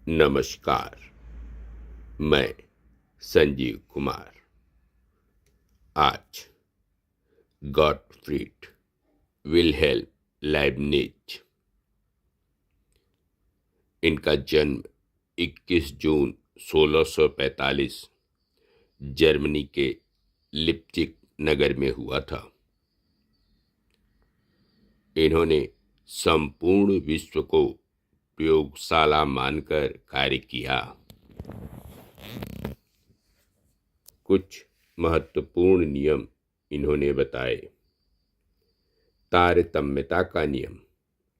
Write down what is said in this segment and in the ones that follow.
नमस्कार। मैं संजीव कुमार। आज गॉटफ्रीड विल्हेल्म लाइबनिज, इनका जन्म 21 जून 1645 जर्मनी के लिप्जिग नगर में हुआ था। इन्होंने संपूर्ण विश्व को प्रयोगशाला मानकर कार्य किया। कुछ महत्वपूर्ण नियम इन्होंने बताए। तारतम्यता का नियम,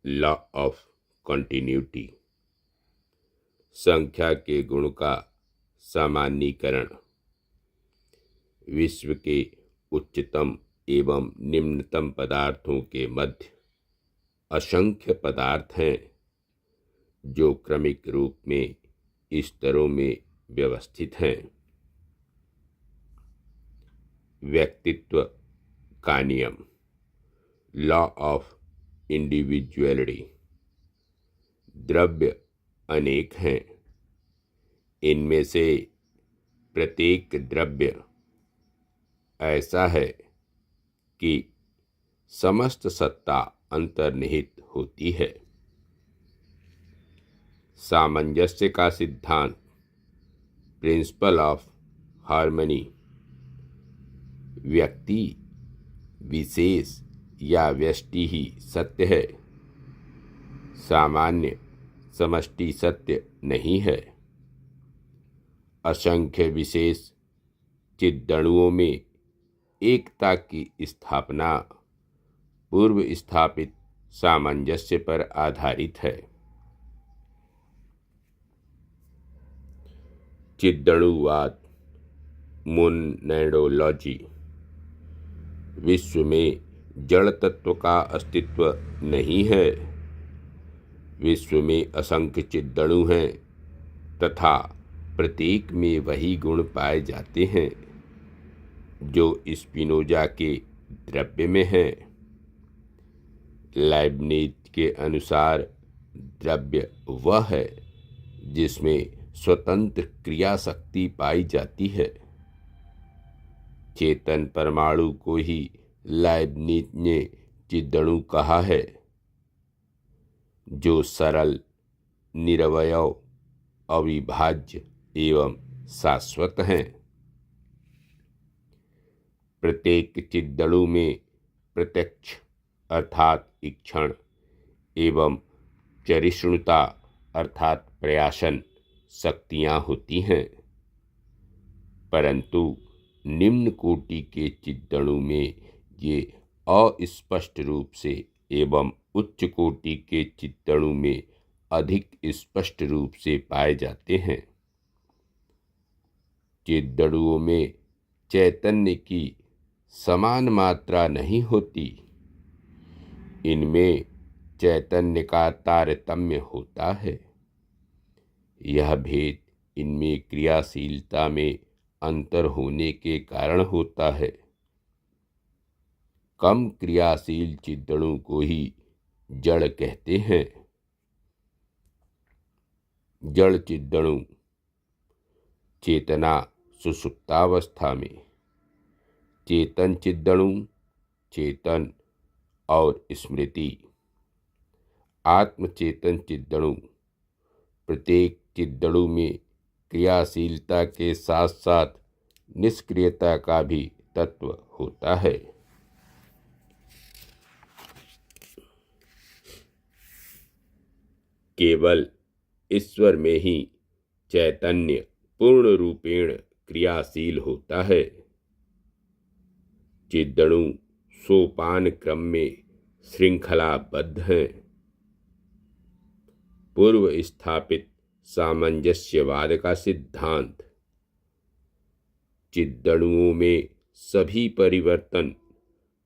लॉ ऑफ कॉन्टिन्यूटी, संख्या के गुण का सामान्यीकरण, विश्व के उच्चतम एवं निम्नतम पदार्थों के मध्य असंख्य पदार्थ हैं जो क्रमिक रूप में स्तरों में व्यवस्थित हैं। व्यक्तित्व का नियम, लॉ ऑफ इंडिविजुअलिटी, द्रव्य अनेक हैं, इनमें से प्रत्येक द्रव्य ऐसा है कि समस्त सत्ता अंतर्निहित होती है। सामंजस्य का सिद्धांत, प्रिंसिपल ऑफ हार्मनी, व्यक्ति विशेष या व्यष्टि ही सत्य है, सामान्य समष्टि सत्य नहीं है। असंख्य विशेष चिदणुओं में एकता की स्थापना पूर्व स्थापित सामंजस्य पर आधारित है। चिदणुवाद, मोनेडोलॉजी, विश्व में जड़ तत्व का अस्तित्व नहीं है। विश्व में असंख्य चिदणु हैं तथा प्रत्येक में वही गुण पाए जाते हैं जो स्पिनोजा के द्रव्य में हैं। लाइबनिज के अनुसार द्रव्य वह है जिसमें स्वतंत्र क्रिया शक्ति पाई जाती है। चेतन परमाणु को ही लाइबनिज ने चिदणु कहा है, जो सरल, निरवयव, अविभाज्य एवं शाश्वत हैं। प्रत्येक चिदणु में प्रत्यक्ष अर्थात इक्षण एवं चरिष्णुता अर्थात प्रयासन शक्तियां होती हैं, परंतु निम्न कोटि के चिदणु में ये अस्पष्ट रूप से एवं उच्च कोटि के चिदणु में अधिक स्पष्ट रूप से पाए जाते हैं। चिदणुओं में चैतन्य की समान मात्रा नहीं होती, इनमें चैतन्य का तारतम्य होता है। यह भेद इनमें क्रियाशीलता में अंतर होने के कारण होता है। कम क्रियाशील चिदणु को ही जड़ कहते हैं। जड़ चिदणु चेतना सुषुप्तावस्था में, चेतन चिदणु चेतन और स्मृति, आत्मचेतन चिदणु प्रत्येक चिदणु में क्रियाशीलता के साथ साथ निष्क्रियता का भी तत्व होता है। केवल ईश्वर में ही चैतन्य पूर्ण रूपेण क्रियाशील होता है। चिदणु सोपान क्रम में श्रृंखलाबद्ध हैं। पूर्व स्थापित सामंजस्यवाद का सिद्धांत, चिदणुओं में सभी परिवर्तन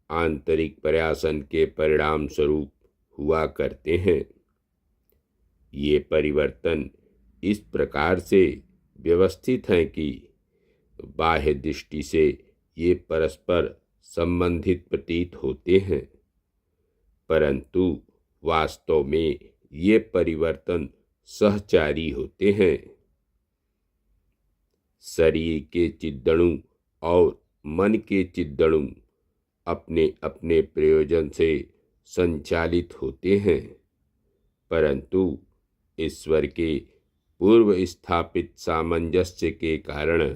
आंतरिक प्रयासन के परिणाम स्वरूप हुआ करते हैं। ये परिवर्तन इस प्रकार से व्यवस्थित हैं कि बाह्य दृष्टि से ये परस्पर संबंधित प्रतीत होते हैं, परंतु वास्तव में ये परिवर्तन सहचारी होते हैं। शरीर के चिद्दणु और मन के चिद्दणु अपने अपने प्रयोजन से संचालित होते हैं, परंतु ईश्वर के पूर्व स्थापित सामंजस्य के कारण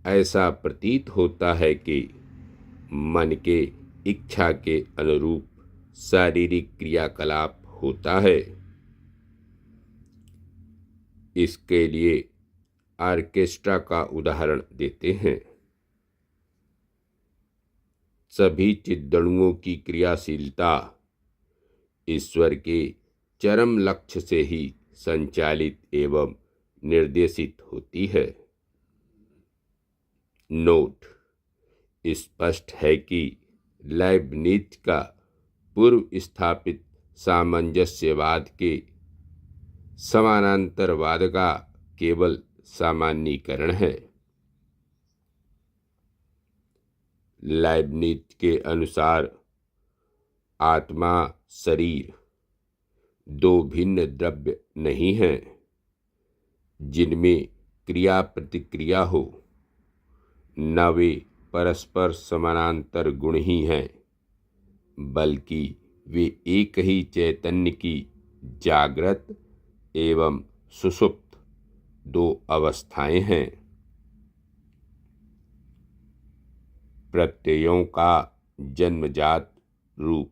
ऐसा प्रतीत होता है कि मन के इच्छा के अनुरूप शारीरिक क्रियाकलाप होता है। इसके लिए ऑर्केस्ट्रा का उदाहरण देते हैं। सभी चिद्दणुओं की क्रियाशीलता ईश्वर के चरम लक्ष्य से ही संचालित एवं निर्देशित होती है। नोट: स्पष्ट है कि लाइब्निज का पूर्व स्थापित सामंजस्यवाद के समानांतरवाद का केवल सामान्यीकरण है। लाइब्निज के अनुसार आत्मा शरीर दो भिन्न द्रव्य नहीं हैं जिनमें क्रिया प्रतिक्रिया हो, न वे परस्पर समानांतर गुण ही हैं, बल्कि वे एक ही चैतन्य की जागृत एवं सुषुप्त दो अवस्थाएं हैं। प्रत्ययों का जन्मजात रूप: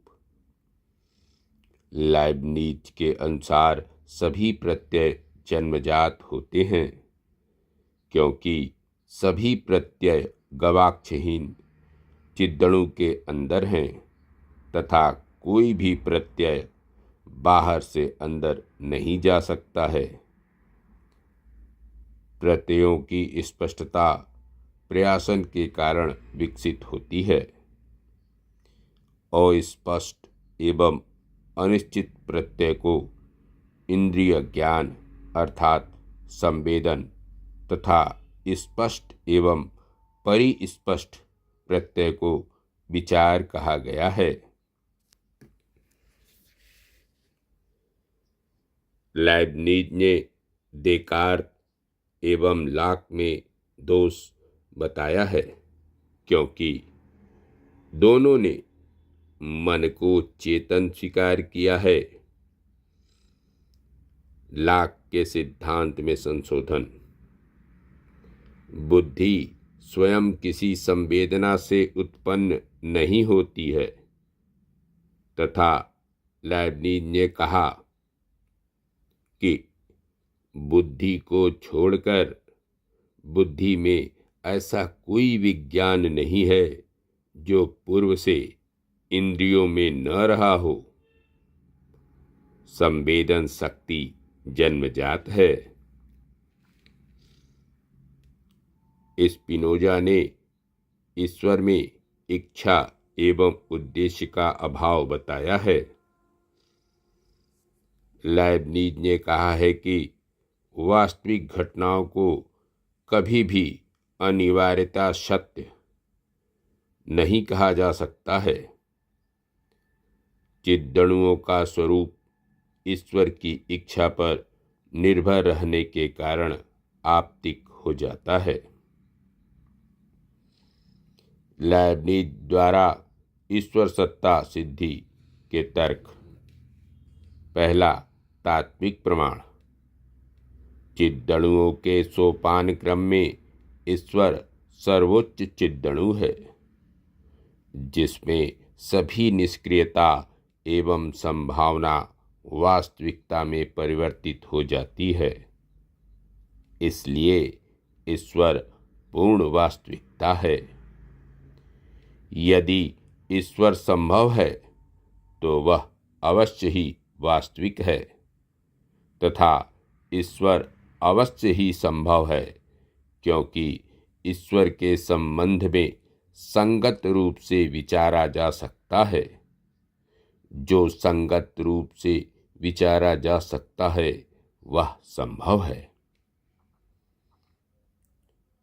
लाइब्निज के अनुसार सभी प्रत्यय जन्मजात होते हैं, क्योंकि सभी प्रत्यय गवाक्षहीन चिद्दणु के अंदर हैं तथा कोई भी प्रत्यय बाहर से अंदर नहीं जा सकता है। प्रत्ययों की स्पष्टता प्रयासन के कारण विकसित होती है। अस्पष्ट एवं अनिश्चित प्रत्यय को इंद्रिय ज्ञान अर्थात संवेदन तथा स्पष्ट एवं परिस्पष्ट प्रत्यय को विचार कहा गया है। लाइब्निज ने देकार्त एवं लाक में दोष बताया है, क्योंकि दोनों ने मन को चेतन स्वीकार किया है। लाक के सिद्धांत में संशोधन: बुद्धि स्वयं किसी संवेदना से उत्पन्न नहीं होती है, तथा लाइब्निज ने कहा कि बुद्धि को छोड़कर बुद्धि में ऐसा कोई विज्ञान नहीं है जो पूर्व से इंद्रियों में न रहा हो। संवेदन शक्ति जन्मजात है। स्पिनोजा ने ईश्वर में इच्छा एवं उद्देश्य का अभाव बताया है। लाइब्निज ने कहा है कि वास्तविक घटनाओं को कभी भी अनिवार्यता सत्य नहीं कहा जा सकता है। चिद्दणुओं का स्वरूप ईश्वर की इच्छा पर निर्भर रहने के कारण आपतिक हो जाता है। लाइब्निज द्वारा ईश्वर सत्ता सिद्धि के तर्क: पहला, तात्विक प्रमाण: चिद्दणुओं के सोपान क्रम में ईश्वर सर्वोच्च चिद्दणु है, जिसमें सभी निष्क्रियता एवं संभावना वास्तविकता में परिवर्तित हो जाती है। इसलिए ईश्वर पूर्ण वास्तविकता है। यदि ईश्वर संभव है तो वह अवश्य ही वास्तविक है, तथा ईश्वर अवश्य ही संभव है, क्योंकि ईश्वर के संबंध में संगत रूप से विचारा जा सकता है। जो संगत रूप से विचारा जा सकता है वह संभव है।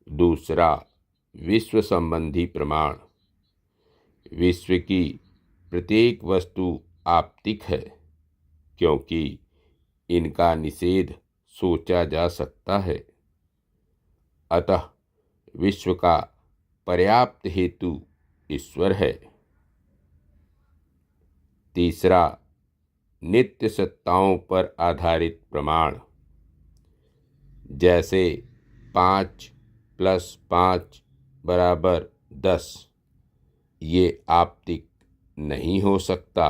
दूसरा, विश्व संबंधी प्रमाण: विश्व की प्रत्येक वस्तु आपतिक है, क्योंकि इनका निषेध सोचा जा सकता है। अतः विश्व का पर्याप्त हेतु ईश्वर है। तीसरा, नित्य सत्ताओं पर आधारित प्रमाण, जैसे 5 + 5 = 10, ये आपतिक नहीं हो सकता।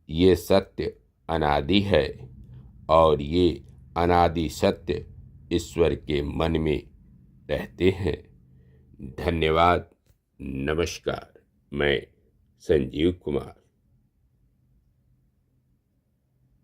ये सत्य अनादि है और ये अनादि सत्य ईश्वर के मन में रहते हैं। धन्यवाद। नमस्कार। मैं संजीव कुमार।